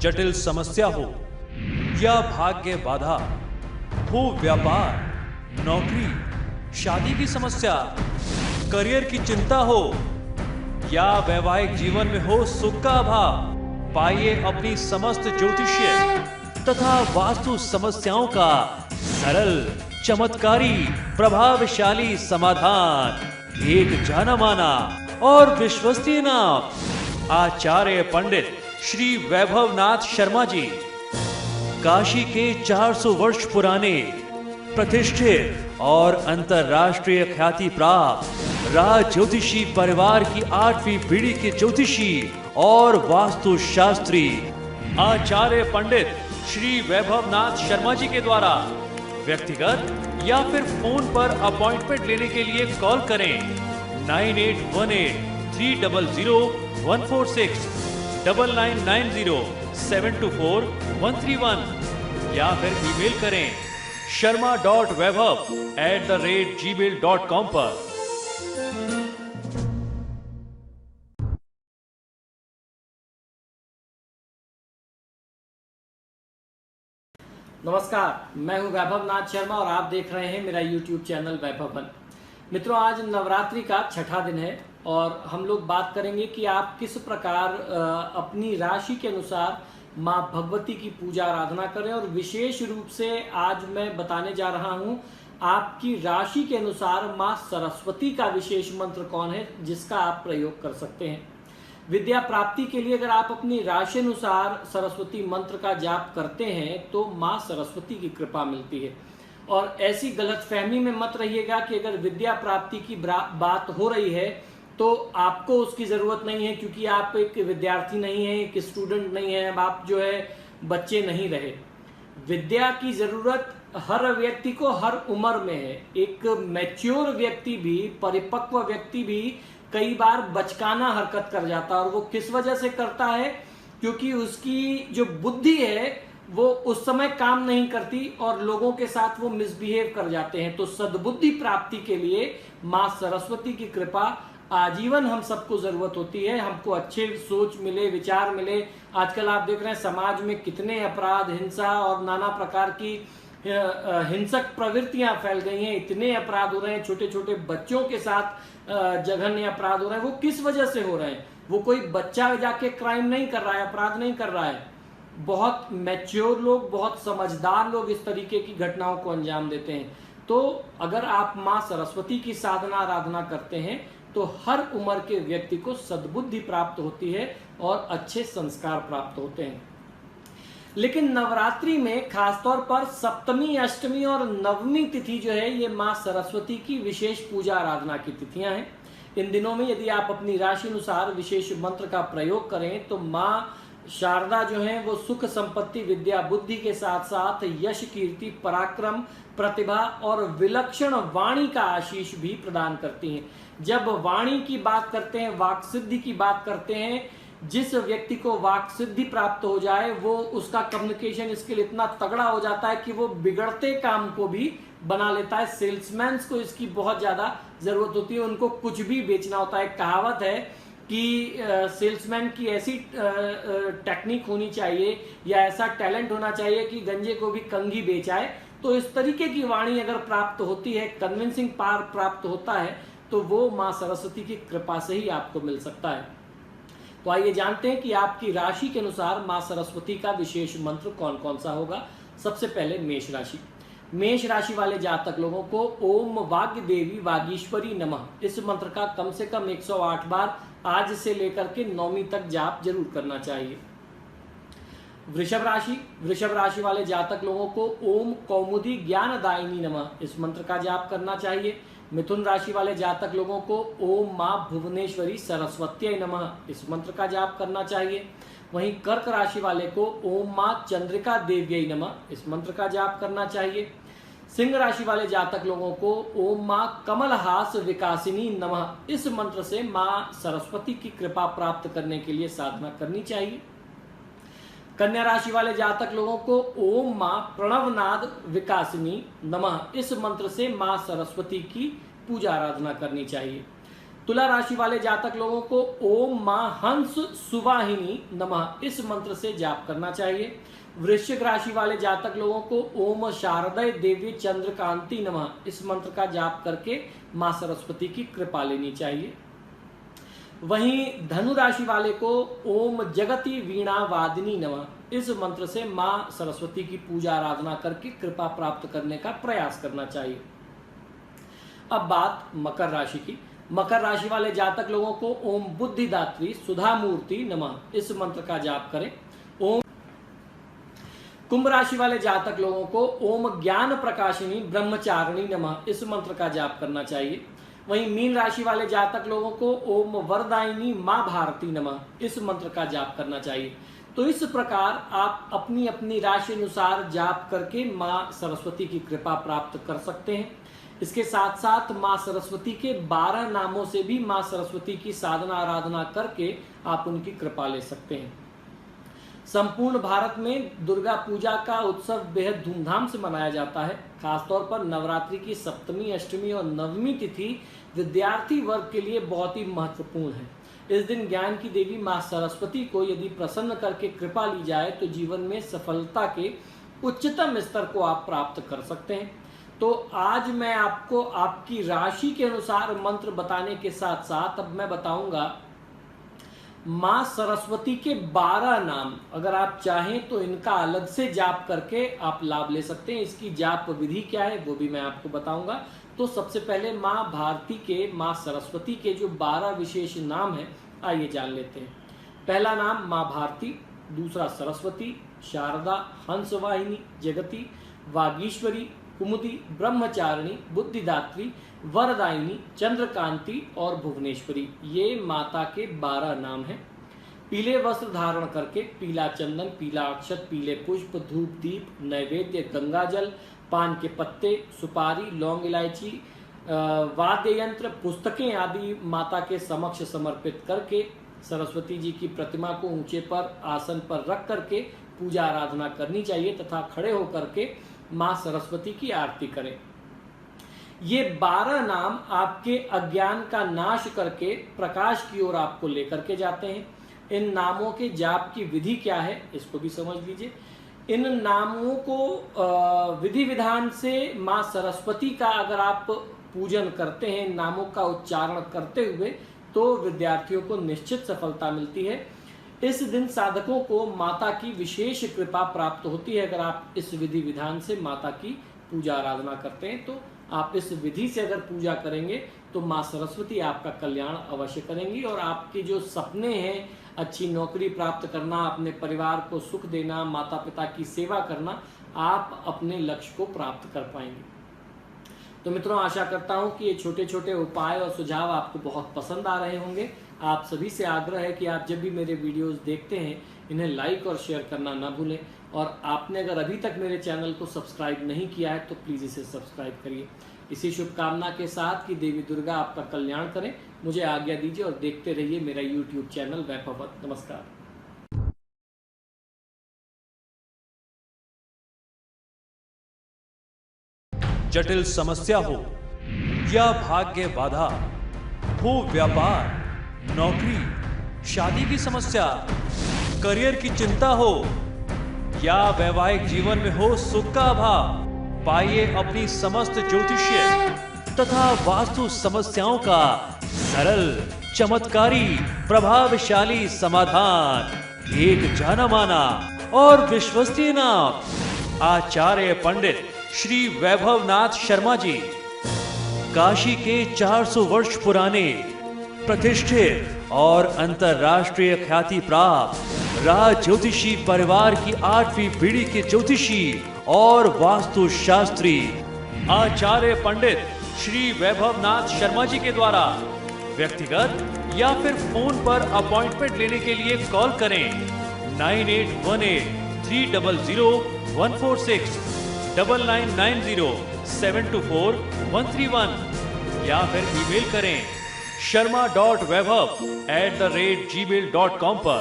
जटिल समस्या हो या भाग्य बाधा हो, व्यापार, नौकरी, शादी की समस्या, करियर की चिंता हो या वैवाहिक जीवन में हो सुख का अभाव, पाइए अपनी समस्त ज्योतिषीय तथा वास्तु समस्याओं का सरल, चमत्कारी, प्रभावशाली समाधान। एक जाना माना और विश्वसनीय नाम, आचार्य पंडित श्री वैभवनाथ शर्मा जी, काशी के 400 वर्ष पुराने प्रतिष्ठित और अंतरराष्ट्रीय ख्याति प्राप्त राज ज्योतिषी परिवार की 8वीं पीढ़ी के ज्योतिषी और वास्तु शास्त्री आचार्य पंडित श्री वैभवनाथ शर्मा जी के द्वारा व्यक्तिगत या फिर फोन पर अपॉइंटमेंट लेने के लिए कॉल करें 9818300146, 9990724131 या फिर ईमेल करें sharma.vaibhav@gmail.com पर। नमस्कार, मैं हूं वैभवनाथ शर्मा और आप देख रहे हैं मेरा YouTube चैनल वैभवन। मित्रों, आज नवरात्रि का छठा दिन है और हम लोग बात करेंगे कि आप किस प्रकार अपनी राशि के अनुसार माँ भगवती की पूजा आराधना करें। और विशेष रूप से आज मैं बताने जा रहा हूं आपकी राशि के अनुसार माँ सरस्वती का विशेष मंत्र कौन है जिसका आप प्रयोग कर सकते हैं। विद्या प्राप्ति के लिए अगर आप अपनी राशि अनुसार सरस्वती मंत्र का जाप करते हैं तो माँ सरस्वती की कृपा मिलती है। और ऐसी गलतफहमी में मत रहिएगा कि अगर विद्या प्राप्ति की बात हो रही है तो आपको उसकी जरूरत नहीं है, क्योंकि आप एक विद्यार्थी नहीं है, एक स्टूडेंट नहीं है, आप जो है बच्चे नहीं रहे। विद्या की जरूरत हर व्यक्ति को हर उम्र में है। एक मैच्योर व्यक्ति भी, परिपक्व व्यक्ति भी कई बार बचकाना हरकत कर जाता है। और वो किस वजह से करता है? क्योंकि उसकी जो बुद्धि है वो उस समय काम नहीं करती और लोगों के साथ वो मिसबिहेव कर जाते हैं। तो सद्बुद्धि प्राप्ति के लिए माँ सरस्वती की कृपा आजीवन हम सबको जरूरत होती है। हमको अच्छे सोच मिले, विचार मिले। आजकल आप देख रहे हैं समाज में कितने अपराध, हिंसा और नाना प्रकार की हिंसक प्रवृत्तियां फैल गई हैं। इतने अपराध हो रहे हैं, छोटे छोटे बच्चों के साथ जघन्य अपराध हो रहे हैं। वो किस वजह से हो रहे हैं? वो कोई बच्चा जाके क्राइम नहीं कर रहा है, अपराध नहीं कर रहा है। बहुत मैच्योर लोग, बहुत समझदार लोग इस तरीके की घटनाओं को अंजाम देते हैं। तो अगर आप माँ सरस्वती की साधना आराधना करते हैं तो हर उम्र के व्यक्ति को सद्बुद्धि प्राप्त होती है और अच्छे संस्कार प्राप्त होते हैं। लेकिन नवरात्रि में खासतौर पर सप्तमी, अष्टमी और नवमी तिथि जो है ये माँ सरस्वती की विशेष पूजा आराधना की तिथियां हैं। इन दिनों में यदि आप अपनी राशि अनुसार विशेष मंत्र का प्रयोग करें तो माँ शारदा जो है वो सुख, संपत्ति, विद्या, बुद्धि के साथ साथ यश, कीर्ति, पराक्रम, प्रतिभा और विलक्षण वाणी का आशीष भी प्रदान करती हैं। जब वाणी की बात करते हैं, वाक सिद्धि की बात करते हैं, जिस व्यक्ति को वाक सिद्धि प्राप्त हो जाए वो उसका कम्युनिकेशन स्किल इतना तगड़ा हो जाता है कि वो बिगड़ते काम को भी बना लेता है। सेल्समैन को इसकी बहुत ज्यादा जरूरत होती है, उनको कुछ भी बेचना होता है। कहावत है कि सेल्समैन की ऐसी टेक्निक होनी चाहिए या ऐसा टैलेंट होना चाहिए कि गंजे को भी कंघी बेचाए। तो इस तरीके की वाणी अगर प्राप्त होती है, कन्विंसिंग पावर प्राप्त होता है, तो वो माँ सरस्वती की कृपा से ही आपको मिल सकता है। तो आइए जानते हैं कि आपकी राशि के अनुसार माँ सरस्वती का विशेष मंत्र कौन कौन सा होगा। सबसे पहले मेष राशि। मेष राशि वाले जातक लोगों को ओम वाग्य देवी वागीश्वरी नमः इस मंत्र का कम से कम 108 बार आज से लेकर के 9वीं तक जाप जरूर करना चाहिए। वृषभ राशि। वृषभ राशि वाले जातक लोगों को ओम कौमुदी ज्ञानदायिनी नमः इस मंत्र का जाप करना चाहिए। मिथुन राशि वाले जातक लोगों को ओम माँ भुवनेश्वरी सरस्वत्यै नमः इस मंत्र का जाप करना चाहिए। वहीं कर्क राशि वाले को ओम माँ चंद्रिका देव्यै नमः इस मंत्र का जाप करना चाहिए। सिंह राशि वाले जातक लोगों को ओम माँ कमलहास विकासिनी नमः इस मंत्र से माँ सरस्वती की कृपा प्राप्त करने के लिए साधना करनी चाहिए। कन्या राशि वाले जातक लोगों को ओम माँ प्रणवनाद विकासिनी नमः इस मंत्र से माँ सरस्वती की पूजा आराधना करनी चाहिए। तुला राशि वाले जातक लोगों को ओम मां हंस सुवाहिनी नमः इस मंत्र से जाप करना चाहिए। वृश्चिक राशि वाले जातक लोगों को ओम शारदय देवी चंद्रकांति नमः इस मंत्र का जाप करके मां सरस्वती की कृपा लेनी चाहिए। वहीं धनु राशि वाले को ओम जगती वीणा वादिनी नमः इस मंत्र से मां सरस्वती की पूजा आराधना करके कृपा प्राप्त करने का प्रयास करना चाहिए। अब बात मकर राशि की। मकर राशि वाले जातक लोगों को ओम बुद्धिदात्री सुधा मूर्ति नमः इस मंत्र का जाप करें। ओम कुंभ राशि वाले जातक लोगों को ओम ज्ञान प्रकाशिनी ब्रह्मचारिणी नमः इस मंत्र का जाप करना चाहिए। वहीं मीन राशि वाले जातक लोगों को ओम वरदायिनी मां भारती नमः इस मंत्र का जाप करना चाहिए। तो इस प्रकार आप अपनी अपनी राशि अनुसार जाप करके मां सरस्वती की कृपा प्राप्त कर सकते हैं। इसके साथ साथ मां सरस्वती के 12 नामों से भी मां सरस्वती की साधना आराधना करके आप उनकी कृपा ले सकते हैं। संपूर्ण भारत में दुर्गा पूजा का उत्सव बेहद धूमधाम से मनाया जाता है। खासतौर पर नवरात्रि की सप्तमी, अष्टमी और नवमी तिथि विद्यार्थी वर्ग के लिए बहुत ही महत्वपूर्ण है। इस दिन ज्ञान की देवी मां सरस्वती को यदि प्रसन्न करके कृपा ली जाए तो जीवन में सफलता के उच्चतम स्तर को आप प्राप्त कर सकते हैं। तो आज मैं आपको आपकी राशि के अनुसार मंत्र बताने के साथ साथ अब मैं बताऊंगा मां सरस्वती के 12 नाम। अगर आप चाहें तो इनका अलग से जाप करके आप लाभ ले सकते हैं। इसकी जाप विधि क्या है वो भी मैं आपको बताऊंगा। तो सबसे पहले मां भारती के, मां सरस्वती के जो 12 विशेष नाम हैं आइए जान लेते हैं। पहला नाम मां भारती, दूसरा सरस्वती, शारदा, हंसवाहिनी, जगती, वागीश्वरी, कुमुदी, ब्रह्मचारिणी, बुद्धिदात्री, वरदायिनी, चंद्रकांति और भुवनेश्वरी। ये माता के 12 नाम हैं। पीले वस्त्र धारण करके पीला चंदन, पीला अक्षत, पीले पुष्प, धूप, दीप, नैवेद्य, गंगाजल, पान के पत्ते, सुपारी, लौंग, इलायची, वाद्य यंत्र, पुस्तकें आदि माता के समक्ष समर्पित करके सरस्वती जी की प्रतिमा को ऊंचे पर आसन पर रख करके पूजा आराधना करनी चाहिए तथा खड़े होकर के मां सरस्वती की आरती करें। ये 12 नाम आपके अज्ञान का नाश करके प्रकाश की ओर आपको लेकर के जाते हैं। इन नामों के जाप की विधि क्या है इसको भी समझ लीजिए। इन नामों को विधि विधान से मां सरस्वती का अगर आप पूजन करते हैं, इन नामों का उच्चारण करते हुए, तो विद्यार्थियों को निश्चित सफलता मिलती है। इस दिन साधकों को माता की विशेष कृपा प्राप्त होती है। अगर आप इस विधि विधान से माता की पूजा आराधना करते हैं तो आप इस विधि से अगर पूजा करेंगे तो मां सरस्वती आपका कल्याण अवश्य करेंगी और आपके जो सपने हैं, अच्छी नौकरी प्राप्त करना, अपने परिवार को सुख देना, माता पिता की सेवा करना, आप अपने लक्ष्य को प्राप्त कर पाएंगे। तो मित्रों, आशा करता हूं कि ये छोटे छोटे उपाय और सुझाव आपको बहुत पसंद आ रहे होंगे। आप सभी से आग्रह है कि आप जब भी मेरे वीडियोस देखते हैं इन्हें लाइक और शेयर करना ना भूलें। और आपने अगर अभी तक मेरे चैनल को सब्सक्राइब नहीं किया है तो प्लीज़ इसे सब्सक्राइब करिए। इसी शुभकामना के साथ कि देवी दुर्गा आपका कल्याण करें, मुझे आज्ञा दीजिए और देखते रहिए मेरा यूट्यूब चैनल वैभववत। नमस्कार। जटिल समस्या हो या भाग्य बाधा हो, व्यापार, नौकरी, शादी की समस्या, करियर की चिंता हो या वैवाहिक जीवन में हो सुख का अभाव, पाइए अपनी समस्त ज्योतिषीय तथा वास्तु समस्याओं का सरल, चमत्कारी, प्रभावशाली समाधान। एक जाना माना और विश्वसनीय नाम, आचार्य पंडित श्री वैभवनाथ शर्मा जी। काशी के 400 वर्ष पुराने प्रतिष्ठित और अंतरराष्ट्रीय ख्याति प्राप्त राज ज्योतिषी परिवार की 8वीं पीढ़ी के ज्योतिषी और वास्तु शास्त्री आचार्य पंडित श्री वैभवनाथ शर्मा जी के द्वारा व्यक्तिगत या फिर फोन पर अपॉइंटमेंट लेने के लिए कॉल करें 9818300146, 9990724131 या फिर ईमेल करें sharma.vaibhav@gmail.com पर।